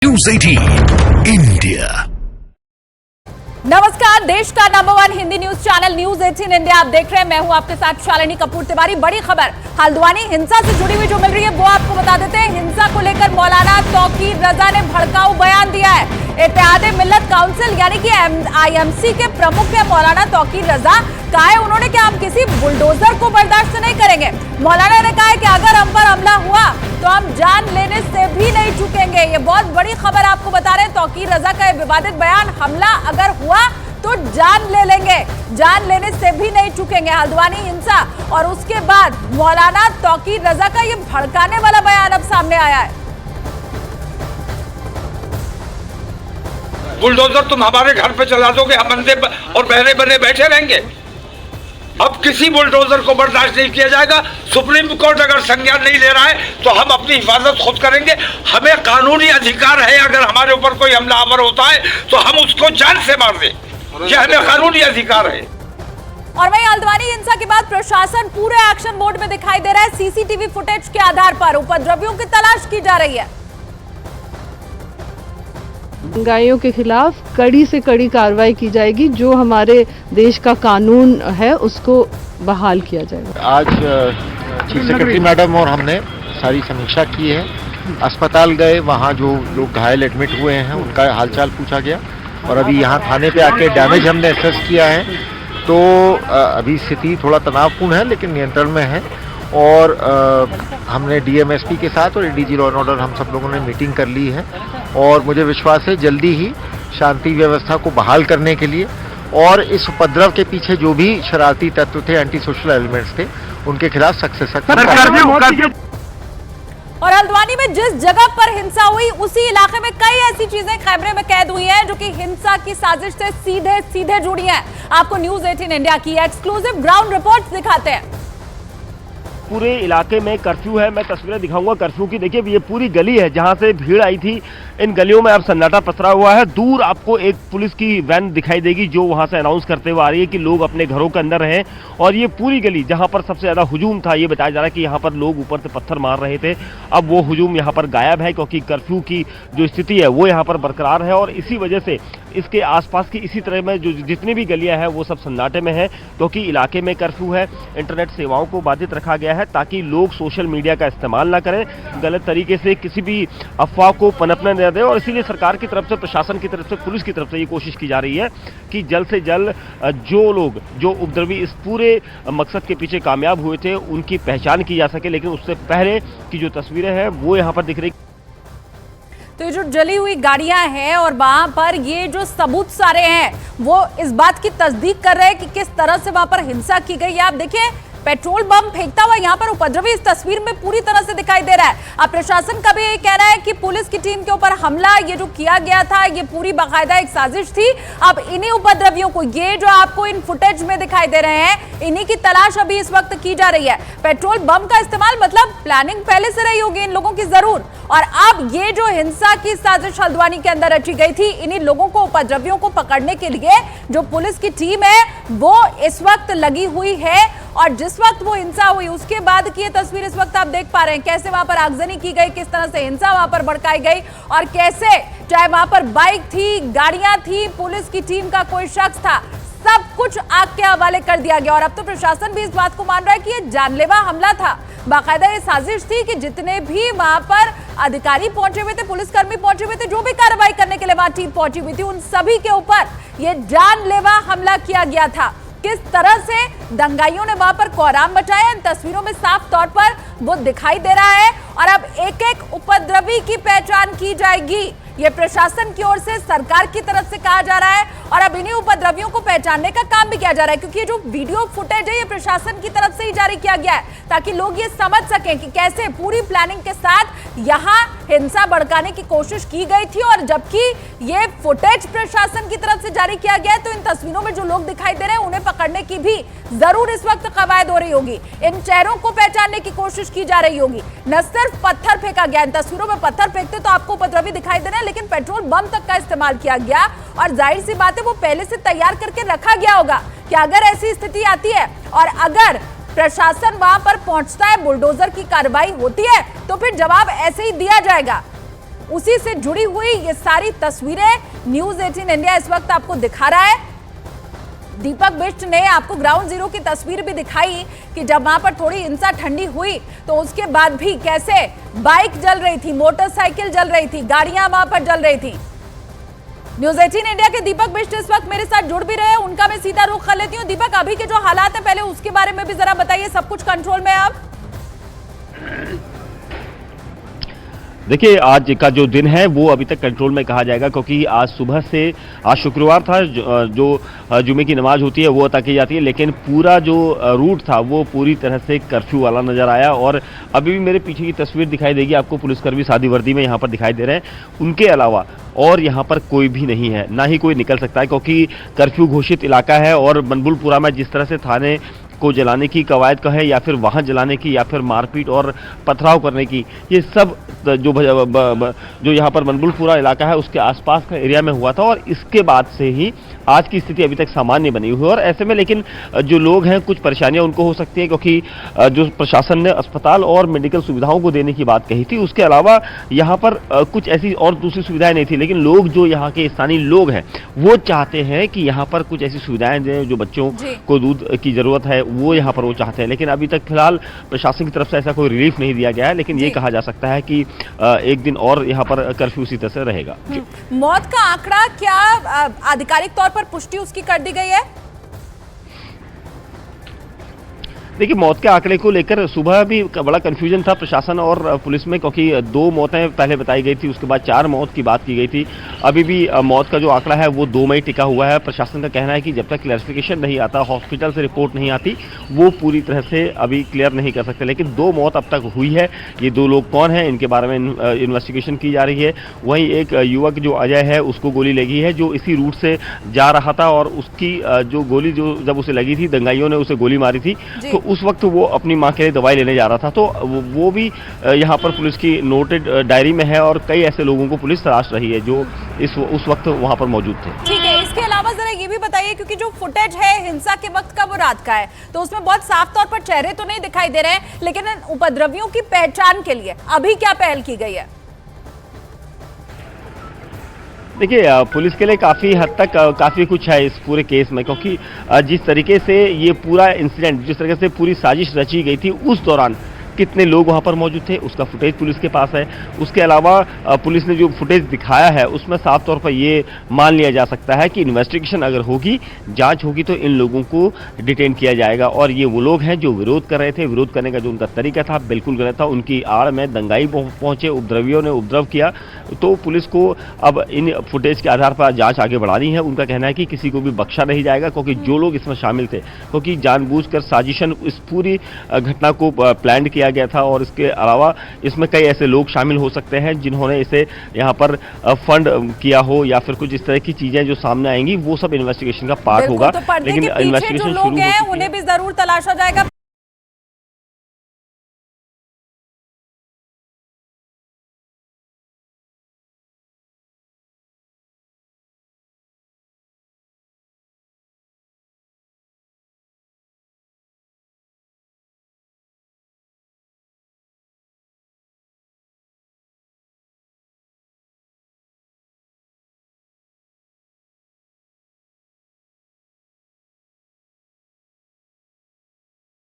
News 18 India. नमस्कार, देश का number 1 Hindi news channel news 18 India आप देख रहे हैं। मैं हूं आपके साथ शालिनी कपूर तिवारी। बड़ी खबर हल्द्वानी हिंसा से जुड़ी हुई जो मिल रही है वो आपको बता देते हैं। हिंसा को लेकर मौलाना तौकीर रजा ने भड़काऊ बयान दिया है। इत्तेहाद मिल्लत काउंसिल यानी कि IMC के प्रमुख है मौलाना तौकीर रजा। कहा है उन्होंने कि हम किसी बुलडोजर को बर्दाश्त नहीं करेंगे। मौलाना ने कहा है कि अगर हम पर हमला हुआ तो हम जान लेने से भी नहीं चूकेंगे। ये बहुत बड़ी खबर आपको बता रहे हैं। तौकीर रजा का विवादित बयान, हमला अगर हुआ तो जान ले लेंगे, जान लेने से भी नहीं चूकेंगे। हल्द्वानी हिंसा और उसके बाद मौलाना तौकीर रजा का ये भड़काने वाला बयान अब सामने आया है। बुलडोजर तुम हमारे घर पे चला दोगे, हम अंधे और बहरे बने बैठे रहेंगे। अब किसी बुलडोजर को बर्दाश्त नहीं किया जाएगा। सुप्रीम कोर्ट अगर संज्ञान नहीं ले रहा है तो हम अपनी हिफाजत खुद करेंगे। हमें कानूनी अधिकार है, अगर हमारे ऊपर कोई हमलावर होता है तो हम उसको जान से मार दें, यह हमें कानूनी अधिकार है। और वहीं हल्द्वानी हिंसा के बाद प्रशासन पूरे एक्शन मोड में दिखाई दे रहा है। CCTV फुटेज के आधार पर उपद्रवियों की तलाश की जा रही है। दंगाइयों के खिलाफ कड़ी से कड़ी कार्रवाई की जाएगी। जो हमारे देश का कानून है उसको बहाल किया जाएगा। आज चीफ सेक्रेटरी मैडम और हमने सारी समीक्षा की है। अस्पताल गए, वहाँ जो लोग घायल एडमिट हुए हैं उनका हालचाल पूछा गया और अभी यहाँ थाने पे आके डैमेज हमने असेस किया है। तो अभी स्थिति थोड़ा तनावपूर्ण है लेकिन नियंत्रण में है। और हमने DMSP के साथ और ADG लॉ एंड ऑर्डर हम सब लोगों ने मीटिंग कर ली है और मुझे विश्वास है जल्दी ही शांति व्यवस्था को बहाल करने के लिए और इस उपद्रव के पीछे जो भी शरारती तत्व थे, एंटी सोशल एलिमेंट्स थे, उनके खिलाफ सख्त से सख्त। और हल्द्वानी में जिस जगह पर हिंसा हुई उसी इलाके में कई ऐसी चीजें कैमरे में कैद हुई हैं जो कि हिंसा की साजिश से सीधे सीधे जुड़ी हैं। आपको न्यूज़ 18 इंडिया की एक्सक्लूसिव ग्राउंड रिपोर्ट दिखाते हैं। पूरे इलाके में कर्फ्यू है। मैं तस्वीरें दिखाऊंगा कर्फ्यू की। देखिए ये पूरी गली है जहां से भीड़ आई थी। इन गलियों में अब सन्नाटा पसरा हुआ है। दूर आपको एक पुलिस की वैन दिखाई देगी जो वहां से अनाउंस करते हुए आ रही है कि लोग अपने घरों के अंदर रहें। और ये पूरी गली जहां पर सबसे ज्यादा हुजूम था, ये बताया जा रहा है कि यहाँ पर लोग ऊपर से पत्थर मार रहे थे। अब वो हुजूम यहाँ पर गायब है क्योंकि कर्फ्यू की जो स्थिति है वो यहाँ पर बरकरार है। और इसी वजह से इसके आसपास की इसी तरह में जो जितनी भी गलियां हैं वो सब सन्नाटे में है क्योंकि इलाके में कर्फ्यू है। इंटरनेट सेवाओं को बाधित रखा गया है ताकि लोग सोशल मीडिया का इस्तेमाल ना करें, गलत तरीके से किसी भी अफवाह को पनपने न दें। और इसीलिए सरकार की तरफ से, प्रशासन की तरफ से, पुलिस की तरफ से ये कोशिश की जा रही है कि जल्द से जल्द जो लोग, जो उपद्रवी इस पूरे मकसद के पीछे कामयाब हुए थे उनकी पहचान की जा सके। लेकिन उससे पहले की जो तस्वीरें हैं वो यहाँ पर दिख रही। तो ये जो जली हुई गाड़ियां हैं और वहां पर ये जो सबूत सारे हैं वो इस बात की तस्दीक कर रहे हैं कि किस तरह से वहां पर हिंसा की गई है। आप देखिए पेट्रोल बम फेंकता हुआ यहाँ पर उपद्रवी इस तस्वीर में पूरी तरह से दिखाई दे रहा है। अब प्रशासन का भी ये कहना है कि पुलिस की टीम के ऊपर हमला ये जो किया गया था ये पूरी बाकायदा एक साजिश थी। अब इन्हीं उपद्रवियों को, ये जो आपको इन फुटेज में दिखाई दे रहे हैं, इन्हीं की तलाश अभी इस वक्त की जा रही है। पेट्रोल बम का इस्तेमाल मतलब प्लानिंग पहले से रही होगी इन लोगों की जरूर। और अब ये जो हिंसा की साजिश हल्द्वानी के अंदर रची गई थी, इन्हीं लोगों को, उपद्रवियों को पकड़ने के लिए जो पुलिस की टीम है वो इस वक्त लगी हुई है। और जिस वक्त वो हिंसा हुई उसके बाद की ये तस्वीर इस वक्त आप देख पा रहे हैं कैसे वहां पर आगजनी की गई, किस तरह से हिंसा वहां पर भड़काई गई और कैसे चाहे वहां पर बाइक थी, गाड़ियां थी, पुलिस की टीम का कोई शख्स था, सब कुछ आग के हवाले कर दिया गया। और अब तो प्रशासन भी इस बात को मान रहा है कि ये जानलेवा हमला था, बाकायदा ये साजिश थी कि जितने भी वहां पर अधिकारी पहुंचे हुए थे, पुलिसकर्मी पहुंचे हुए थे, जो भी कार्रवाई करने के लिए वहां टीम पहुंची हुई थी, उन सभी के ऊपर ये जानलेवा हमला किया गया था। किस तरह से दंगाइयों ने वहां पर कोहराम मचाया इन तस्वीरों में साफ तौर पर वो दिखाई दे रहा है। और अब एक एक उपद्रवी की पहचान की जाएगी, ये प्रशासन की ओर से, सरकार की तरफ से कहा जा रहा है। और अब इन्हीं उपद्रवियों को पहचानने का काम भी किया जा रहा है क्योंकि ये जो वीडियो फुटेज है ये प्रशासन की तरफ से ही जारी किया गया है ताकि लोग ये समझ सकें कि कैसे पूरी प्लानिंग के साथ यहाँ हिंसा भड़काने की कोशिश की गई थी। और जबकि ये फुटेज प्रशासन की तरफ से जारी किया गया है तो इन तस्वीरों में जो लोग दिखाई दे रहे हैं उन्हें पकड़ने की भी जरूर इस वक्त कवायद हो रही होगी। इन चेहरों को पहचानने की कोशिश की जा रही होगी। न सिर्फ पत्थर फेंका गया, इन तस्वीरों में पत्थर फेंकते तो आपको उपद्रवी दिखाई दे रहे हैं लेकिन पेट्रोल बम तक का इस्तेमाल किया गया। और जाहिर सी बात है वो पहले से तैयार करके रखा गया होगा कि अगर ऐसी स्थिति आती है और अगर प्रशासन वहां पर पहुंचता है, बुलडोजर की कार्रवाई होती है तो फिर जवाब ऐसे ही दिया जाएगा। उसी से जुड़ी हुई ये सारी तस्वीरें न्यूज़ 18 इंडिया इस वक्त आपको दिखा रहा है। दीपक बिष्ट ने आपको ग्राउंड जीरो की तस्वीर भी दिखाई कि जब वहां पर थोड़ी हिंसा ठंडी हुई तो उसके बाद भी कैसे बाइक जल रही थी, मोटरसाइकिल जल रही थी, गाड़ियां वहां पर जल रही थी। न्यूज़ 18 इंडिया के दीपक बिष्ट इस वक्त मेरे साथ जुड़ भी रहे हैं, उनका मैं सीधा रुख कर लेती हूँ। दीपक, अभी के जो हालात है पहले उसके बारे में भी जरा बताइए। सब कुछ कंट्रोल में है अब? देखिए, आज का जो दिन है वो अभी तक कंट्रोल में कहा जाएगा, क्योंकि आज सुबह से, आज शुक्रवार था, जो जुमे की नमाज होती है वो अता की जाती है, लेकिन पूरा जो रूट था वो पूरी तरह से कर्फ्यू वाला नजर आया। और अभी भी मेरे पीछे की तस्वीर दिखाई देगी आपको, पुलिसकर्मी सादी वर्दी में यहाँ पर दिखाई दे रहे हैं। उनके अलावा और यहाँ पर कोई भी नहीं है, ना ही कोई निकल सकता है, क्योंकि कर्फ्यू घोषित इलाका है। और मनबुलपुरा में जिस तरह से थाने को जलाने की कवायद का है, या फिर वहां जलाने की, या फिर मारपीट और पथराव करने की, ये सब जो यहाँ पर मनबुलपुरा इलाका है उसके आसपास का एरिया में हुआ था। और इसके बाद से ही आज की स्थिति अभी तक सामान्य बनी हुई है। और ऐसे में लेकिन जो लोग हैं, कुछ परेशानियां उनको हो सकती है, क्योंकि जो प्रशासन ने अस्पताल और मेडिकल सुविधाओं को देने की बात कही थी, उसके अलावा यहाँ पर कुछ ऐसी और दूसरी सुविधाएं नहीं थी। लेकिन लोग, जो यहाँ के स्थानीय लोग हैं, वो चाहते हैं कि यहाँ पर कुछ ऐसी सुविधाएं दें, जो बच्चों को दूध की जरूरत है वो यहाँ पर वो चाहते हैं। लेकिन अभी तक फिलहाल प्रशासन की तरफ से ऐसा कोई रिलीफ नहीं दिया गया है। लेकिन ये कहा जा सकता है कि एक दिन और यहाँ पर कर्फ्यू इसी तरह से रहेगा। मौत का आंकड़ा क्या आधिकारिक तौर पर पुष्टि उसकी कर दी गई है? देखिए, मौत के आंकड़े को लेकर सुबह भी बड़ा कंफ्यूजन था प्रशासन और पुलिस में, क्योंकि 2 मौतें पहले बताई गई थी, उसके बाद 4 मौत की बात की गई थी। अभी भी मौत का जो आंकड़ा है वो 2 में टिका हुआ है। प्रशासन का कहना है कि जब तक क्लैरिफिकेशन नहीं आता, हॉस्पिटल से रिपोर्ट नहीं आती, वो पूरी तरह से अभी क्लियर नहीं कर सकते। लेकिन 2 मौत अब तक हुई है। ये 2 लोग कौन हैं, इनके बारे में इन्वेस्टिगेशन की जा रही है। वहीं एक युवक जो अजय है, उसको गोली लगी है, जो इसी रूट से जा रहा था, और उसकी जो गोली जब उसे लगी थी, दंगाइयों ने उसे गोली मारी थी, तो उस वक्त वो अपनी मां के लिए दवाई लेने जा रहा था। तो वो भी यहाँ पर पुलिस की नोटेड डायरी में है। और कई ऐसे लोगों को पुलिस तलाश रही है जो उस वक्त वहां पर मौजूद थे। ठीक है, इसके अलावा जरा ये भी बताइए, क्योंकि जो फुटेज है हिंसा के वक्त का वो रात का है, तो उसमें बहुत साफ तौर पर चेहरे तो नहीं दिखाई दे रहे हैं, लेकिन इन उपद्रवियों की पहचान के लिए अभी क्या पहल की गई है? देखिए, पुलिस के लिए काफ़ी हद तक काफ़ी कुछ है इस पूरे केस में, क्योंकि जिस तरीके से ये पूरा इंसिडेंट, जिस तरीके से पूरी साजिश रची गई थी, उस दौरान कितने लोग वहां पर मौजूद थे उसका फुटेज पुलिस के पास है। उसके अलावा पुलिस ने जो फुटेज दिखाया है उसमें साफ तौर पर ये मान लिया जा सकता है कि इन्वेस्टिगेशन अगर होगी, जांच होगी, तो इन लोगों को डिटेन किया जाएगा। और ये वो लोग हैं जो विरोध कर रहे थे। विरोध करने का जो उनका तरीका था बिल्कुल गलत था। उनकी आड़ में दंगाई पहुंचे, उपद्रवियों ने उपद्रव किया। तो पुलिस को अब इन फुटेज के आधार पर जांच आगे बढ़ानी है। उनका कहना है कि किसी को भी बख्शा नहीं जाएगा, क्योंकि जो लोग इसमें शामिल थे, क्योंकि जानबूझकर साजिशन इस पूरी घटना को प्लान किया गया था। और इसके अलावा इसमें कई ऐसे लोग शामिल हो सकते हैं जिन्होंने इसे यहाँ पर फंड किया हो, या फिर कुछ इस तरह की चीजें जो सामने आएंगी, वो सब इन्वेस्टिगेशन का पार्ट होगा। लेकिन इन्वेस्टिगेशन जो लोग हैं उन्हें भी जरूर तलाशा जाएगा।